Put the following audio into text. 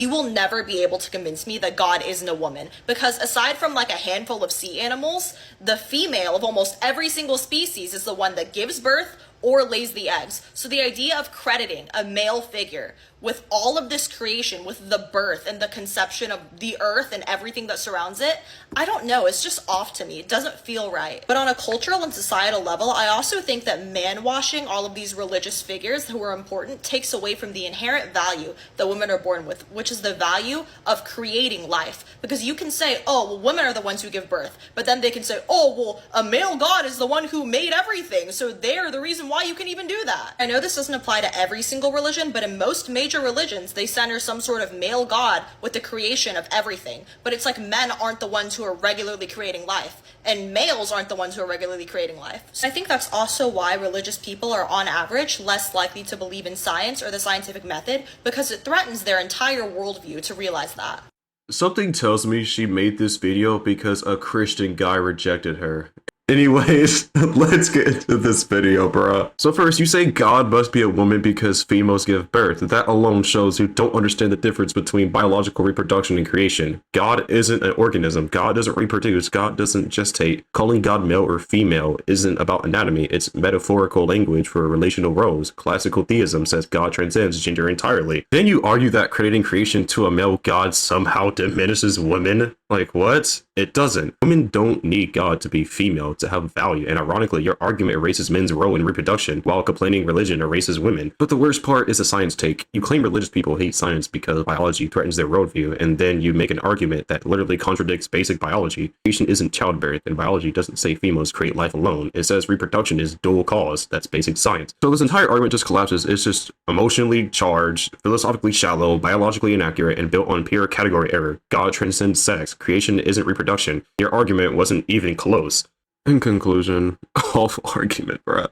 You will never be able to convince me that God isn't a woman, because aside from like a handful of sea animals, the female of almost every single species is the one that gives birth or lays the eggs. So the idea of crediting a male figure with all of this creation, with the birth and the conception of the earth and everything that surrounds it, I don't know, it's just off to me. It doesn't feel right. But on a cultural and societal level, I also think that man washing all of these religious figures who are important takes away from the inherent value that women are born with, which is the value of creating life. Because you can say, oh, well, women are the ones who give birth, but then they can say, oh, well, a male god is the one who made everything, so they're the reason why you can even do that. I know this doesn't apply to every single religion, but in most major religions, they center some sort of male god with the creation of everything. But it's like men aren't the ones who are regularly creating life, and males aren't the ones who are regularly creating life. So I think that's also why religious people are on average less likely to believe in science or the scientific method, because it threatens their entire worldview to realize that. Something tells me she made this video because a Christian guy rejected her. Anyways, let's get into this video, bruh. So first, you say God must be a woman because females give birth. That alone shows you don't understand the difference between biological reproduction and creation. God isn't an organism. God doesn't reproduce. God doesn't gestate. Calling God male or female isn't about anatomy. It's metaphorical language for relational roles. Classical theism says God transcends gender entirely. Then you argue that crediting creation to a male God somehow diminishes women? Like, what? It doesn't. Women don't need God to be female to have value, and ironically, your argument erases men's role in reproduction, while complaining religion erases women. But the worst part is the science take. You claim religious people hate science because biology threatens their worldview, and then you make an argument that literally contradicts basic biology. Creation isn't childbirth, and biology doesn't say females create life alone. It says reproduction is dual cause. That's basic science. So this entire argument just collapses. It's just emotionally charged, philosophically shallow, biologically inaccurate, and built on pure category error. God transcends sex. Creation isn't reproduction. Your argument wasn't even close. In conclusion, awful argument, bruh.